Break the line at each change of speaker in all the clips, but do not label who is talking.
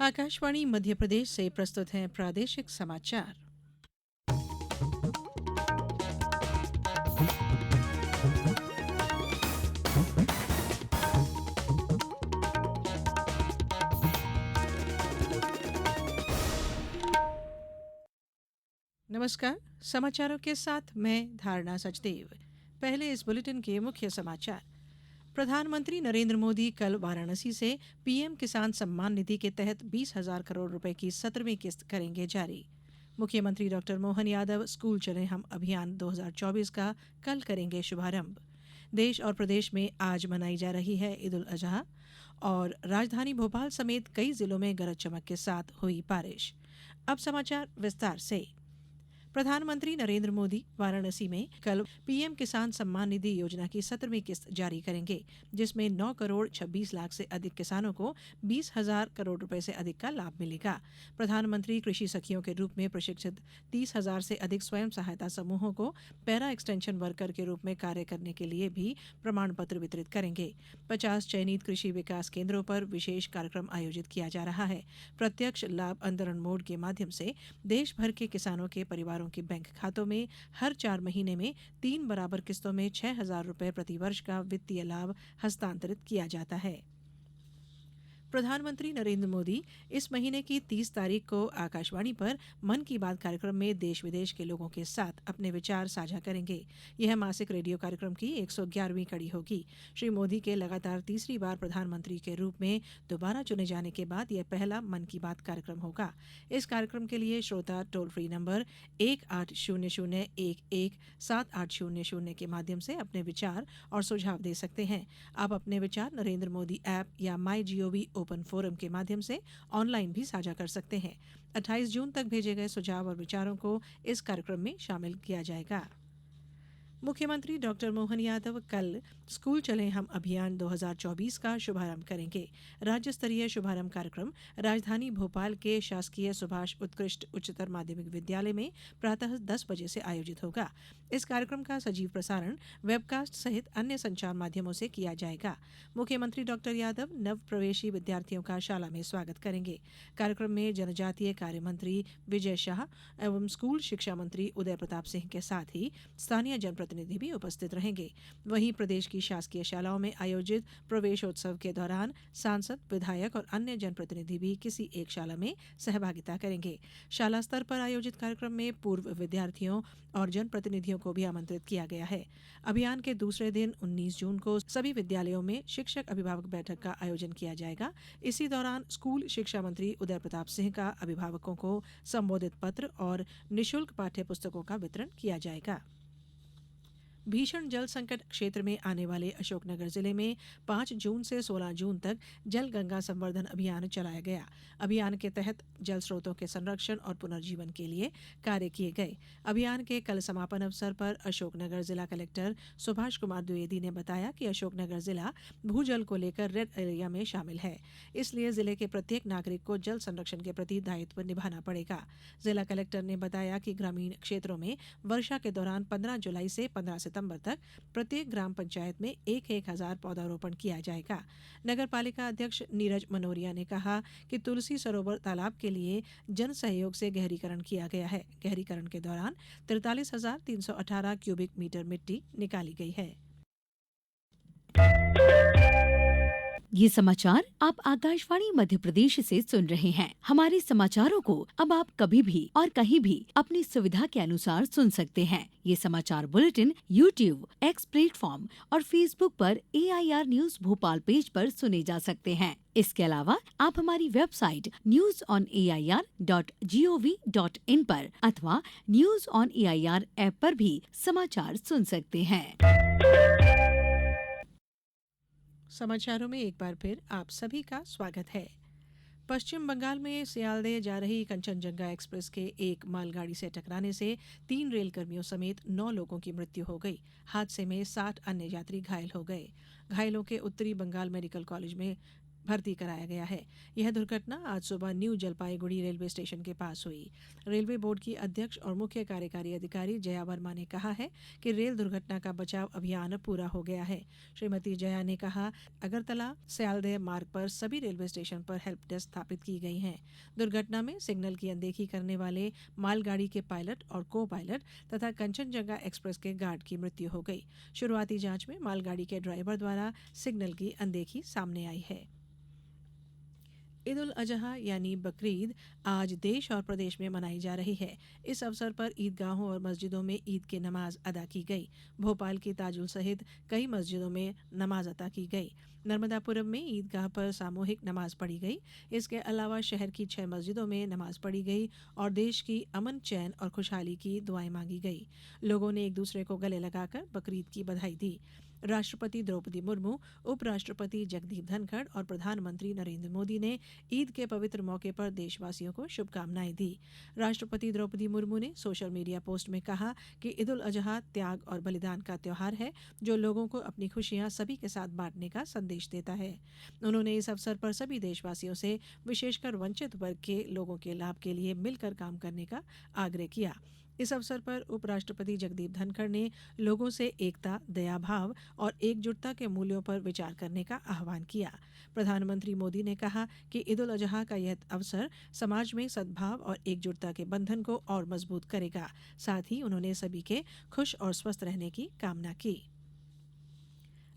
आकाशवाणी मध्य प्रदेश से प्रस्तुत हैं प्रादेशिक समाचार। नमस्कार, समाचारों के साथ मैं धारणा सचदेव। पहले इस बुलेटिन के मुख्य समाचार। प्रधानमंत्री नरेंद्र मोदी कल वाराणसी से पीएम किसान सम्मान निधि के तहत 20,000 करोड़ रुपए की 17वीं किस्त करेंगे जारी। मुख्यमंत्री डॉक्टर मोहन यादव स्कूल चले हम अभियान 2024 का कल करेंगे शुभारंभ। देश और प्रदेश में आज मनाई जा रही है ईद उल अजहा और राजधानी भोपाल समेत कई जिलों में गरज चमक के साथ हुई बारिश। अब समाचार विस्तार से। प्रधानमंत्री नरेंद्र मोदी वाराणसी में कल पीएम किसान सम्मान निधि योजना की 17वीं किस्त जारी करेंगे, जिसमें 9 करोड़ 26 लाख से अधिक किसानों को 20,000 करोड़ रुपए से अधिक का लाभ मिलेगा। प्रधानमंत्री कृषि सखियों के रूप में प्रशिक्षित 30,000 से अधिक स्वयं सहायता समूहों को पैरा एक्सटेंशन वर्कर के रूप में कार्य करने के लिए भी प्रमाण पत्र वितरित करेंगे। 50 चयनित कृषि विकास केंद्रों पर विशेष कार्यक्रम आयोजित किया जा रहा है। प्रत्यक्ष लाभ अंतरण मोड के माध्यम से देश भर के किसानों के परिवारों के बैंक खातों में हर 4 महीने में 3 बराबर किस्तों में 6,000 रुपए प्रतिवर्ष का वित्तीय लाभ हस्तांतरित किया जाता है। प्रधानमंत्री नरेंद्र मोदी इस महीने की 30 तारीख को आकाशवाणी पर मन की बात कार्यक्रम में देश विदेश के लोगों के साथ अपने विचार साझा करेंगे। यह मासिक रेडियो कार्यक्रम की 111वीं कड़ी होगी। श्री मोदी के लगातार तीसरी बार प्रधानमंत्री के रूप में दोबारा चुने जाने के बाद यह पहला मन की बात कार्यक्रम होगा। इस कार्यक्रम के लिए श्रोता टोल फ्री नंबर 1-800-11-7800 के माध्यम से अपने विचार और सुझाव दे सकते हैं। आप अपने विचार नरेंद्र मोदी ऐप या माई जीओवी ओपन फोरम के माध्यम से ऑनलाइन भी साझा कर सकते हैं। 28 जून तक भेजे गए सुझाव और विचारों को इस कार्यक्रम में शामिल किया जाएगा। मुख्यमंत्री डॉक्टर मोहन यादव कल स्कूल चले हम अभियान 2024 का शुभारंभ करेंगे। राज्य स्तरीय शुभारंभ कार्यक्रम राजधानी भोपाल के शासकीय सुभाष उत्कृष्ट उच्चतर माध्यमिक विद्यालय में प्रातः 10 बजे से आयोजित होगा। इस कार्यक्रम का सजीव प्रसारण वेबकास्ट सहित अन्य संचार माध्यमों से किया जाएगा। मुख्यमंत्री डॉक्टर यादव नव प्रवेशी विद्यार्थियों का शाला में स्वागत करेंगे। कार्यक्रम में जनजातीय कार्य मंत्री विजय शाह एवं स्कूल शिक्षा मंत्री उदय प्रताप सिंह के साथ ही स्थानीय जनप्रतिनिधि भी उपस्थित रहेंगे। वहीं प्रदेश की शासकीय शालाओं में आयोजित प्रवेशोत्सव के दौरान सांसद, विधायक और अन्य जनप्रतिनिधि भी किसी एक शाला में सहभागिता करेंगे। शाला स्तर पर आयोजित कार्यक्रम में पूर्व विद्यार्थियों और जनप्रतिनिधियों को भी आमंत्रित किया गया है। अभियान के दूसरे दिन 19 जून को सभी विद्यालयों में शिक्षक अभिभावक बैठक का आयोजन किया जाएगा। इसी दौरान स्कूल शिक्षा मंत्री उदय प्रताप सिंह का अभिभावकों को संबोधित पत्र और निःशुल्क पाठ्य पुस्तकों का वितरण किया जाएगा। भीषण जल संकट क्षेत्र में आने वाले अशोकनगर जिले में 5 जून से 16 जून तक जल गंगा संवर्धन अभियान चलाया गया। अभियान के तहत जल स्रोतों के संरक्षण और पुनर्जीवन के लिए कार्य किए गए। अभियान के कल समापन अवसर पर अशोकनगर जिला कलेक्टर सुभाष कुमार द्विवेदी ने बताया कि अशोकनगर जिला भूजल को लेकर रेड एरिया में शामिल है, इसलिए जिले के प्रत्येक नागरिक को जल संरक्षण के प्रति दायित्व निभाना पड़ेगा। जिला कलेक्टर ने बताया कि ग्रामीण क्षेत्रों में वर्षा के दौरान 15 जुलाई से 15 सितंबर तक प्रत्येक ग्राम पंचायत में 1,000 पौधारोपण किया जाएगा। नगर पालिका अध्यक्ष नीरज मनोरिया ने कहा कि तुलसी सरोवर तालाब के लिए जन सहयोग से गहरीकरण किया गया है। गहरीकरण के दौरान 43,318 क्यूबिक मीटर मिट्टी निकाली गई है।
ये समाचार आप आकाशवाणी मध्य प्रदेश से सुन रहे हैं। हमारे समाचारों को अब आप कभी भी और कहीं भी अपनी सुविधा के अनुसार सुन सकते हैं। ये समाचार बुलेटिन YouTube, X प्लेटफॉर्म और Facebook पर AIR न्यूज भोपाल पेज पर सुने जा सकते हैं। इसके अलावा आप हमारी वेबसाइट newsonair.gov.in पर अथवा न्यूज ऑन AIR ऐप पर भी समाचार सुन सकते हैं।
समाचारों में एक बार फिर आप सभी का स्वागत है। पश्चिम बंगाल में सियालदह जा रही कंचनजंगा एक्सप्रेस के एक मालगाड़ी से टकराने से 3 रेलकर्मियों समेत 9 लोगों की मृत्यु हो गई। हादसे में 60 अन्य यात्री घायल हो गए। घायलों के उत्तरी बंगाल मेडिकल कॉलेज में भर्ती कराया गया है। यह दुर्घटना आज सुबह न्यू जलपाईगुड़ी रेलवे स्टेशन के पास हुई। रेलवे बोर्ड की अध्यक्ष और मुख्य कार्यकारी अधिकारी जया वर्मा ने कहा है कि रेल दुर्घटना का बचाव अभियान पूरा हो गया है। श्रीमती जया ने कहा, अगरतला स्यालदह मार्ग पर सभी रेलवे स्टेशन पर हेल्प डेस्क स्थापित की गई हैं। दुर्घटना में सिग्नल की अनदेखी करने वाले मालगाड़ी के पायलट और को पायलट तथा कंचनजंगा एक्सप्रेस के गार्ड की मृत्यु हो गई। शुरुआती जांच में मालगाड़ी के ड्राइवर द्वारा सिग्नल की अनदेखी सामने आई है। ईद उल अजहा यानी बकरीद आज देश और प्रदेश में मनाई जा रही है। इस अवसर पर ईदगाहों और मस्जिदों में ईद की नमाज अदा की गई। भोपाल की ताजुल सहित कई मस्जिदों में नमाज अदा की गई। नर्मदापुरम में ईदगाह पर सामूहिक नमाज पढ़ी गई। इसके अलावा शहर की 6 मस्जिदों में नमाज पढ़ी गई और देश की अमन, चैन और खुशहाली की दुआएं मांगी गई। लोगों ने एक दूसरे को गले लगाकर बकरीद की बधाई दी। राष्ट्रपति द्रौपदी मुर्मू, उपराष्ट्रपति जगदीप धनखड़ और प्रधानमंत्री नरेंद्र मोदी ने ईद के पवित्र मौके पर देशवासियों को शुभकामनाएं दी। राष्ट्रपति द्रौपदी मुर्मू ने सोशल मीडिया पोस्ट में कहा कि ईद उल अजहा त्याग और बलिदान का त्योहार है, जो लोगों को अपनी खुशियां सभी के साथ बांटने का संदेश देता है। उन्होंने इस अवसर पर सभी देशवासियों से विशेषकर वंचित वर्ग के लोगों के लाभ के लिए मिलकर काम करने का आग्रह किया। इस अवसर पर उपराष्ट्रपति जगदीप धनखड़ ने लोगों से एकता, दया भाव और एकजुटता के मूल्यों पर विचार करने का आह्वान किया। प्रधानमंत्री मोदी ने कहा कि ईद उल अजहा का यह अवसर समाज में सद्भाव और एकजुटता के बंधन को और मजबूत करेगा। साथ ही उन्होंने सभी के खुश और स्वस्थ रहने की कामना की।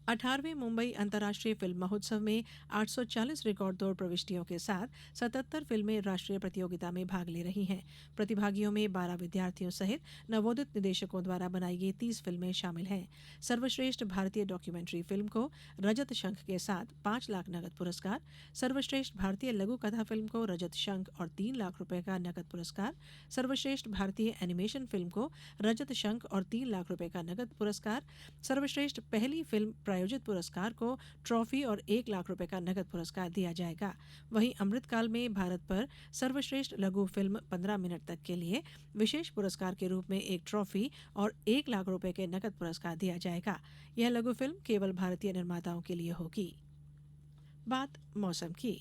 18वें मुंबई अंतर्राष्ट्रीय फिल्म महोत्सव में 840 रिकॉर्ड तोड़ प्रविष्टियों के साथ 77 फिल्में राष्ट्रीय प्रतियोगिता में भाग ले रही हैं। प्रतिभागियों में 12 विद्यार्थियों सहित नवोदित निदेशकों द्वारा बनाई गई 30 फिल्में शामिल हैं। सर्वश्रेष्ठ भारतीय डॉक्यूमेंट्री फिल्म को रजत शंख के साथ 5 लाख नगद पुरस्कार, सर्वश्रेष्ठ भारतीय लघु कथा फिल्म को रजत शंख और 3 लाख रुपए का नगद पुरस्कार, सर्वश्रेष्ठ भारतीय एनिमेशन फिल्म को रजत शंख और 3 लाख रुपए का नगद पुरस्कार, सर्वश्रेष्ठ पहली फिल्म प्रायोजित पुरस्कार को ट्रॉफी और 1 लाख रुपए का नगद पुरस्कार दिया जाएगा। वहीं अमृतकाल में भारत पर सर्वश्रेष्ठ लघु फिल्म 15 मिनट तक के लिए विशेष पुरस्कार के रूप में 1 ट्रॉफी और 1 लाख रुपए के नगद पुरस्कार दिया जाएगा। यह लघु फिल्म केवल भारतीय निर्माताओं के लिए होगी। बात मौसम की।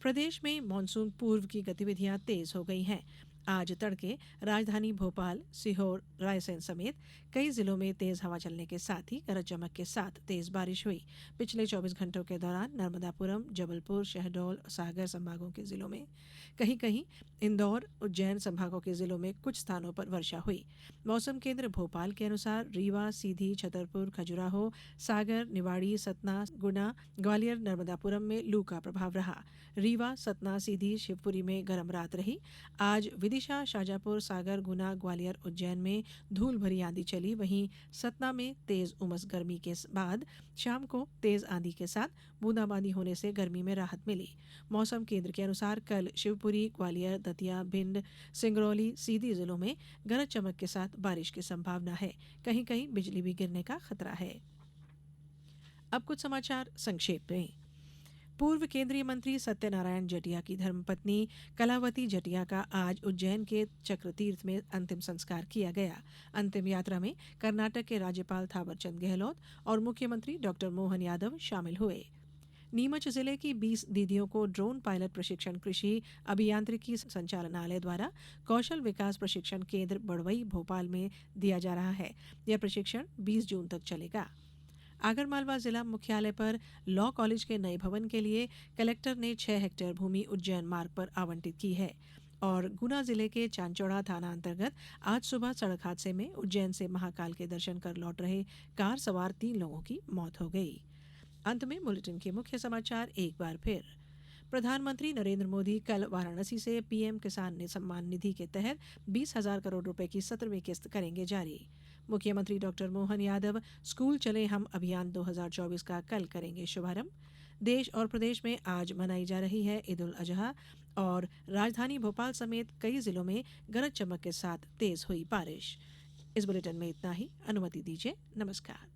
प्रदेश में मानसून पूर्व की गतिविधियां तेज हो गई हैं। आज तड़के राजधानी भोपाल, सीहोर, रायसेन समेत कई जिलों में तेज हवा चलने के साथ ही गरज चमक के साथ तेज बारिश हुई। पिछले 24 घंटों के दौरान नर्मदापुरम, जबलपुर, शहडोल, सागर संभागों के जिलों में कहीं कहीं, इंदौर, उज्जैन संभागों के जिलों में कुछ स्थानों पर वर्षा हुई। मौसम केंद्र भोपाल के अनुसार रीवा, सीधी, छतरपुर, खजुराहो, सागर, निवाड़ी, सतना, गुना, ग्वालियर, नर्मदापुरम में लू का प्रभाव रहा। रीवा, सतना, सीधी, शिवपुरी में गर्म रात रही। आज विदिशा, शाजापुर, सागर, गुना, ग्वालियर, उज्जैन में धूल भरी आंधी चली। वहीं सतना में तेज उमस गर्मी के बाद शाम को तेज आंधी के साथ बूंदाबांदी होने से गर्मी में राहत मिली। मौसम केंद्र के अनुसार कल शिवपुरी, ग्वालियर, दतिया, भिंड, सिंगरौली, सीधी जिलों में गरज चमक के साथ बारिश की संभावना है। कहीं कहीं बिजली भी गिरने का खतरा है। अब कुछ समाचार संक्षेप में। पूर्व केंद्रीय मंत्री सत्यनारायण जटिया की धर्मपत्नी कलावती जटिया का आज उज्जैन के चक्रतीर्थ में अंतिम संस्कार किया गया। अंतिम यात्रा में कर्नाटक के राज्यपाल थावरचंद गहलोत और मुख्यमंत्री डॉक्टर मोहन यादव शामिल हुए। नीमच जिले की 20 दीदियों को ड्रोन पायलट प्रशिक्षण कृषि अभियांत्रिकी संचालनालय द्वारा कौशल विकास प्रशिक्षण केंद्र बड़वई, भोपाल में दिया जा रहा है। यह प्रशिक्षण 20 जून तक चलेगा। आगरमालवा जिला मुख्यालय पर लॉ कॉलेज के नए भवन के लिए कलेक्टर ने 6 हेक्टेयर भूमि उज्जैन मार्ग पर आवंटित की है। और गुना जिले के चांचौड़ा थाना अंतर्गत आज सुबह सड़क हादसे में उज्जैन से महाकाल के दर्शन कर लौट रहे कार सवार 3 लोगों की मौत हो गई। अंत में बुलेटिन के मुख्य समाचार एक बार फिर। प्रधानमंत्री नरेंद्र मोदी कल वाराणसी से पीएम किसान सम्मान निधि के तहत 20,000 करोड़ रुपए की 17वीं किस्त करेंगे जारी। मुख्यमंत्री डॉक्टर मोहन यादव स्कूल चले हम अभियान 2024 का कल करेंगे शुभारंभ। देश और प्रदेश में आज मनाई जा रही है ईद उल अजहा और राजधानी भोपाल समेत कई जिलों में गरज चमक के साथ तेज हुई बारिश। इस बुलेटिन में इतना ही। अनुमति दीजिए। नमस्कार।